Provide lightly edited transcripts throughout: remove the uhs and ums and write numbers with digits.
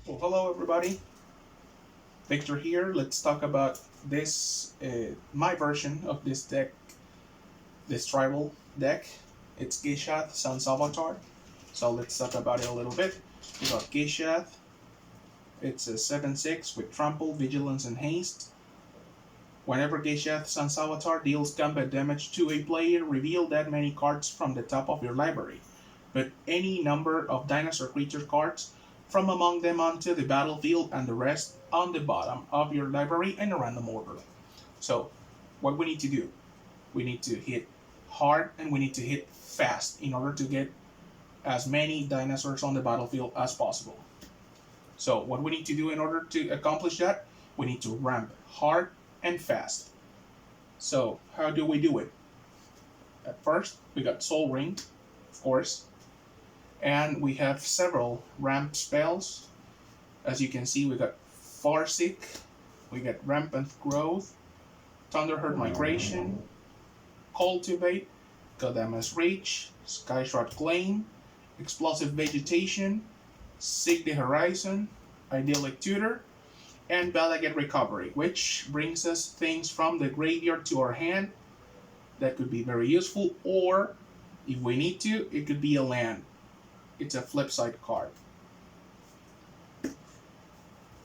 Well, hello everybody. Victor here. Let's talk about my version of this deck, this tribal deck. It's Gishath San Salvatore. So let's talk about it a little bit. We got Gishath. It's a 7/6 with trample, vigilance, and haste. Whenever Gishath San Salvatore deals combat damage to a player, reveal that many cards from the top of your library. Put any number of dinosaur creature cards from among them onto the battlefield and the rest on the bottom of your library in a random order. So, what we need to do, we need to hit hard and we need to hit fast in order to get as many dinosaurs on the battlefield as possible. So, what we need to do in order to accomplish that, we need to ramp hard and fast. So, how do we do it? At first, we got Soul Ring, of course, and we have several ramp spells. As you can see, we got Farsick, we got Rampant Growth, Thunderherd Migration, Cultivate, Gadamas Reach, Skyshot Claim, Explosive Vegetation, Seek the Horizon, Idyllic Tutor, and Balaget Recovery, which brings us things from the graveyard to our hand that could be very useful, or if we need to, it could be a land. It's a flip side card.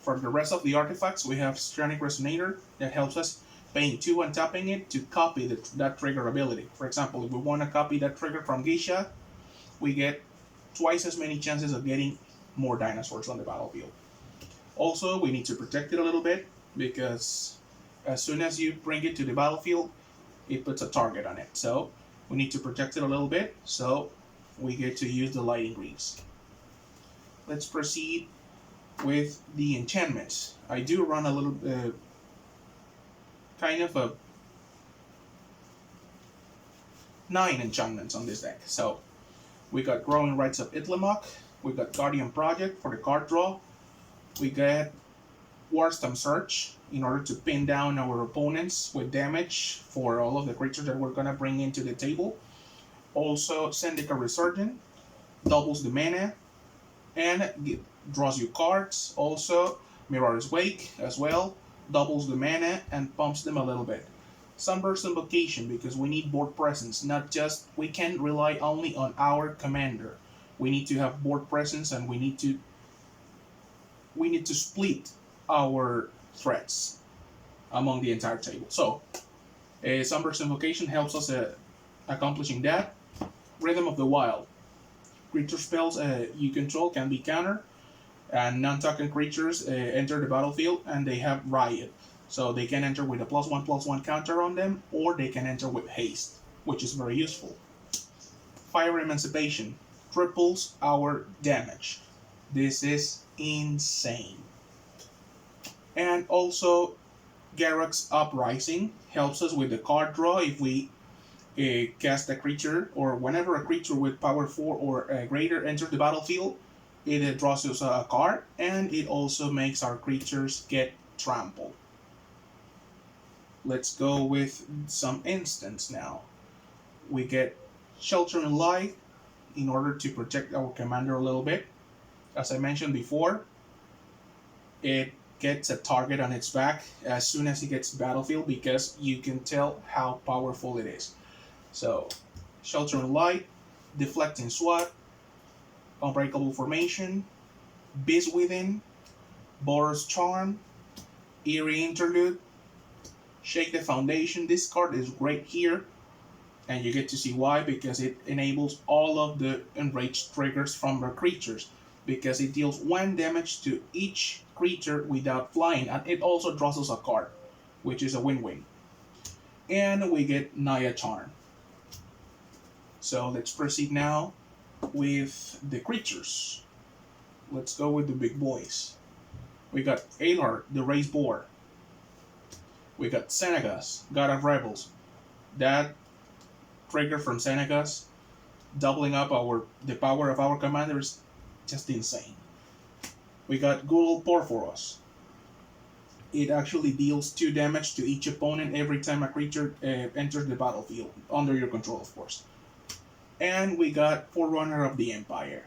For the rest of the artifacts, we have Stranic Resonator that helps us paying 2 and tapping it to copy that trigger ability. For example, if we want to copy that trigger from Gishath, we get twice as many chances of getting more dinosaurs on the battlefield. Also, we need to protect it a little bit because as soon as you bring it to the battlefield, it puts a target on it. So we need to protect it a little bit. So we get to use the Lighting Greaves. Let's proceed with the enchantments. I do run a little kind of a 9 enchantments on this deck. So we got Growing Rights of Itlamok, we got Guardian Project for the card draw, we got Warstam Search in order to pin down our opponents with damage for all of the creatures that we're gonna bring into the table. Also, Syndica Resurgent doubles the mana and draws you cards. Also, Mirror's Wake as well doubles the mana and pumps them a little bit. Sunburst Invocation because we need board presence, not just we can't rely only on our commander. We need to have board presence and we need to split our threats among the entire table. So, Sunburst Invocation helps us accomplishing that. Rhythm of the Wild. Creature spells you control can be countered, and non-token creatures enter the battlefield and they have Riot. So they can enter with a +1/+1 counter on them, or they can enter with haste, which is very useful. Fire Emancipation triples our damage. This is insane. And also, Garruk's Uprising helps us with the card draw if we cast a creature, or whenever a creature with power 4 or greater enters the battlefield, it draws us a card, and it also makes our creatures get trampled. Let's go with some instants now. We get Shelter in Light in order to protect our commander a little bit. As I mentioned before, it gets a target on its back as soon as it gets battlefield because you can tell how powerful it is. So, Shelter in Light, Deflecting Swat, Unbreakable Formation, Beast Within, Boros Charm, Eerie Interlude, Shake the Foundation. This card is great here, and you get to see why, because it enables all of the enraged triggers from our creatures, because it deals 1 damage to each creature without flying, and it also draws us a card, which is a win-win. And we get Naya Charm. So let's proceed now with the creatures. Let's go with the big boys. We got Alar, the Raised Boar. We got Senegas, God of Rebels. That trigger from Senegas, doubling up the power of our commander is just insane. We got Ghoul Porphoros. It actually deals 2 damage to each opponent every time a creature enters the battlefield, under your control, of course. And we got Forerunner of the Empire.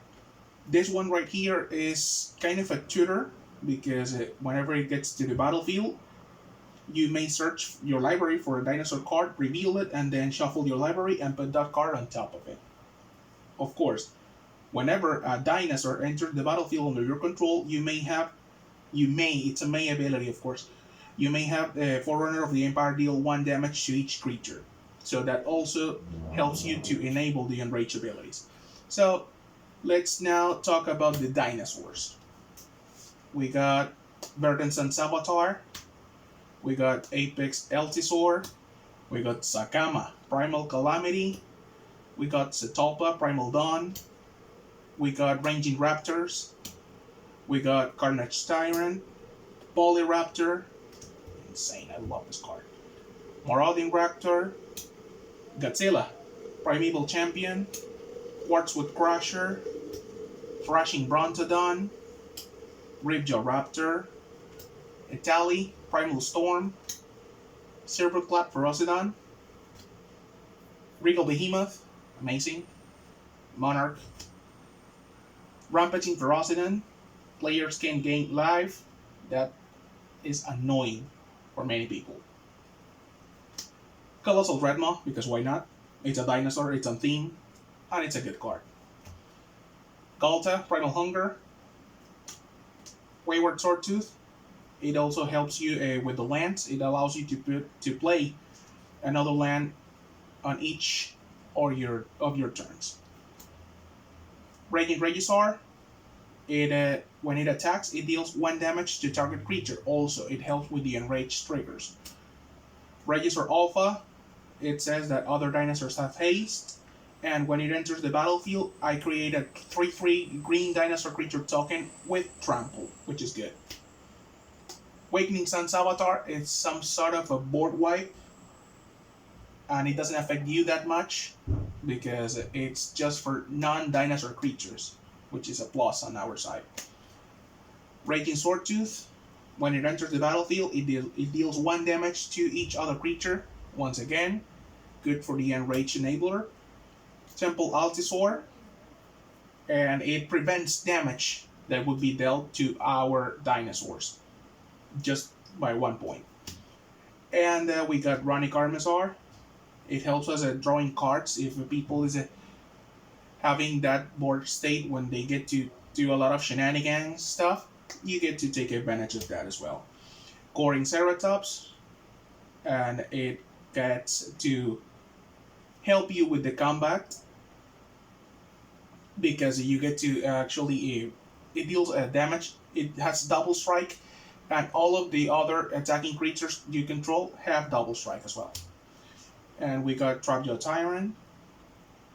This one right here is kind of a tutor because whenever it gets to the battlefield, you may search your library for a dinosaur card, reveal it, and then shuffle your library and put that card on top of it. Of course, whenever a dinosaur enters the battlefield under your control, it's a may ability, of course. You may have a Forerunner of the Empire deal 1 damage to each creature. So that also helps you to enable the Enrage abilities. So let's now talk about the dinosaurs. We got Verdanson Saboteur. We got Apex Altisaur. We got Sakama Primal Calamity. We got Setalpa Primal Dawn. We got Ranging Raptors. We got Carnage Tyrant. Polyraptor. Insane, I love this card. Marauding Raptor. Godzilla Primeval Champion. Quartzwood Crusher. Thrashing Brontodon. Ripjaw Raptor. Itali Primal Storm. Silverclap Ferocidon. Regal Behemoth. Amazing. Monarch. Rampaging Ferocidon. Players can gain life. That is annoying for many people. Colossal Dreadmaw, because why not? It's a dinosaur, it's on theme, and it's a good card. Galta, Primal Hunger. Wayward Swordtooth. It also helps you with the lands. It allows you to play another land on each of your turns. Raging Regisaur. When it attacks, it deals 1 damage to target creature. Also, it helps with the enraged triggers. Regisaur Alpha. It says that other dinosaurs have haste, and when it enters the battlefield, I create a 3/3 green dinosaur creature token with trample, which is good. Awakening Sun Saboteur is some sort of a board wipe, and it doesn't affect you that much because it's just for non-dinosaur creatures, which is a plus on our side. Raging Swordtooth. When it enters the battlefield, it deals 1 damage to each other creature. Once again, good for the Enrage Enabler. Temple Altisaur. And it prevents damage that would be dealt to our dinosaurs just by 1 point. And we got Ronic Armasaur. It helps us at drawing cards if people is having that board state when they get to do a lot of shenanigans stuff. You get to take advantage of that as well. Goring Ceratops, and it gets to help you with the combat because you get to actually it deals damage. It has double strike, and all of the other attacking creatures you control have double strike as well. And we got Trapjaw Tyrant.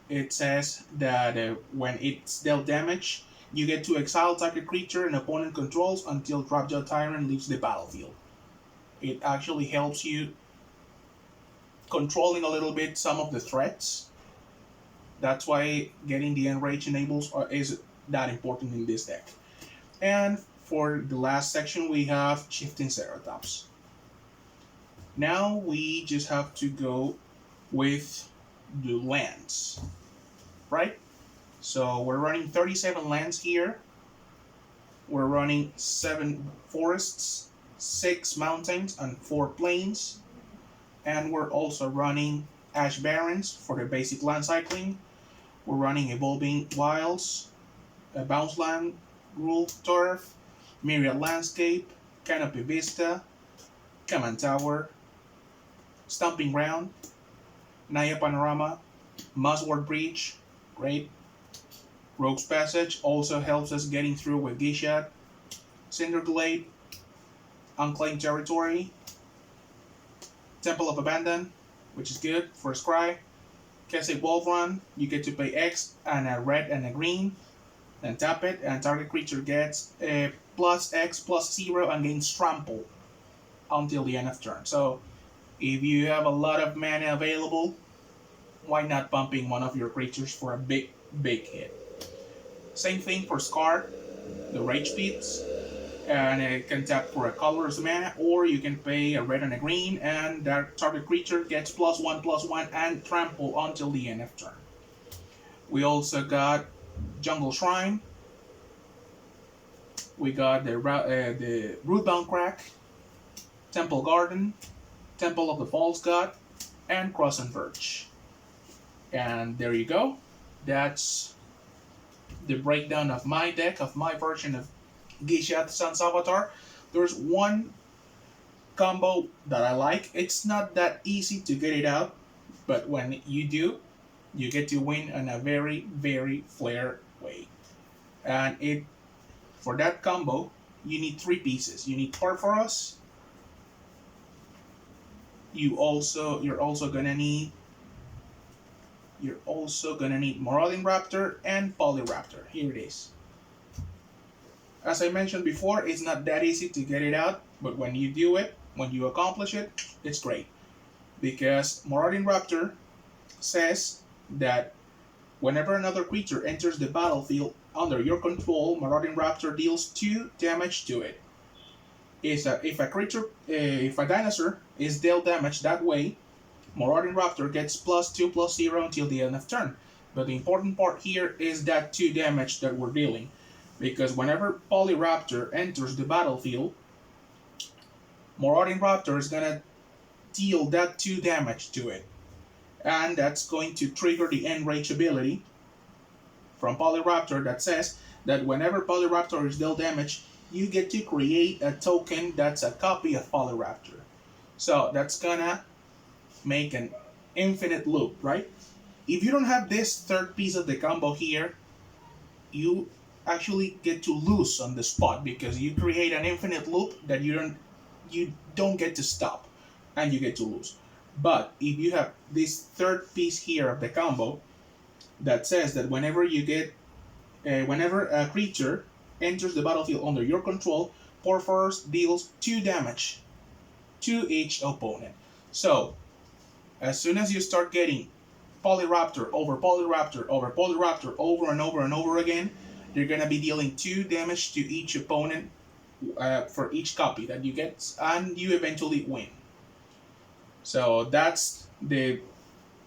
It says that when it's dealt damage, you get to exile target creature an opponent controls until Trapjaw Tyrant leaves the battlefield. It actually helps you controlling a little bit some of the threats. That's why getting the Enrage enables is that important in this deck. And for the last section, we have Shifting Ceratops. Now we just have to go with the lands, right? So we're running 37 lands here. We're running 7 forests, 6 mountains, and 4 plains. And we're also running Ash Barrens for the basic land cycling. We're running Evolving Wilds, a Bounce Land, Rule Turf, Myriad Landscape, Canopy Vista, Command Tower, Stomping Ground, Naya Panorama, Mossward Breach, great. Rogue's Passage also helps us getting through with Gishath, Cinderglade, Unclaimed Territory, Temple of Abandon, which is good for Scry, Keswick Wolf Run. You get to pay X and a red and a green, then tap it, and target creature gets a plus X plus 0 and gains trample until the end of turn. So if you have a lot of mana available, why not pumping one of your creatures for a big hit? Same thing for Scar, the Rage Pits, and it can tap for a colorless mana, or you can pay a red and a green, and that target creature gets +1/+1 and trample until the end of turn. We also got Jungle Shrine. We got the Rootbound Crack, Temple Garden, Temple of the False God, and Cross and Verge. And there you go. That's the breakdown of my deck, of my version of Gishath San Salvator. There's one combo that I like. It's not that easy to get it out, but when you do, you get to win in a very, very flair way. And for that combo, you need 3 pieces. You need Perforos. You're also gonna need Marauding Raptor and Polyraptor. Here it is. As I mentioned before, it's not that easy to get it out, but when you do it, when you accomplish it, it's great. Because Marauding Raptor says that whenever another creature enters the battlefield under your control, Marauding Raptor deals 2 damage to it. If a dinosaur is dealt damage that way, Marauding Raptor gets +2/+0 until the end of turn. But the important part here is that 2 damage that we're dealing. Because whenever Polyraptor enters the battlefield, Marauding Raptor is gonna deal that 2 damage to it. And that's going to trigger the Enrage ability from Polyraptor that says that whenever Polyraptor is dealt damage, you get to create a token that's a copy of Polyraptor. So that's gonna make an infinite loop, right? If you don't have this third piece of the combo here, you actually get to lose on the spot because you create an infinite loop that you don't get to stop, and you get to lose. But if you have this third piece here of the combo that says that whenever a creature enters the battlefield under your control, Porphyros deals 2 damage to each opponent. So as soon as you start getting Polyraptor over Polyraptor over Polyraptor over and over and over again, you're going to be dealing 2 damage to each opponent for each copy that you get, and you eventually win. So that's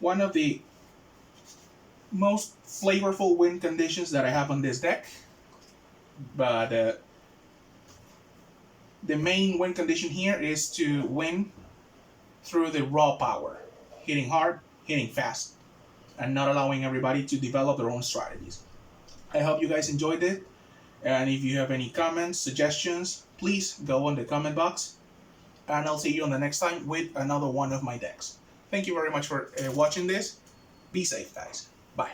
one of the most flavorful win conditions that I have on this deck. But the main win condition here is to win through the raw power, hitting hard, hitting fast, and not allowing everybody to develop their own strategies. I hope you guys enjoyed it, and if you have any comments, suggestions, please go on the comment box, and I'll see you on the next time with another one of my decks. Thank you very much for watching this. Be safe, guys. Bye.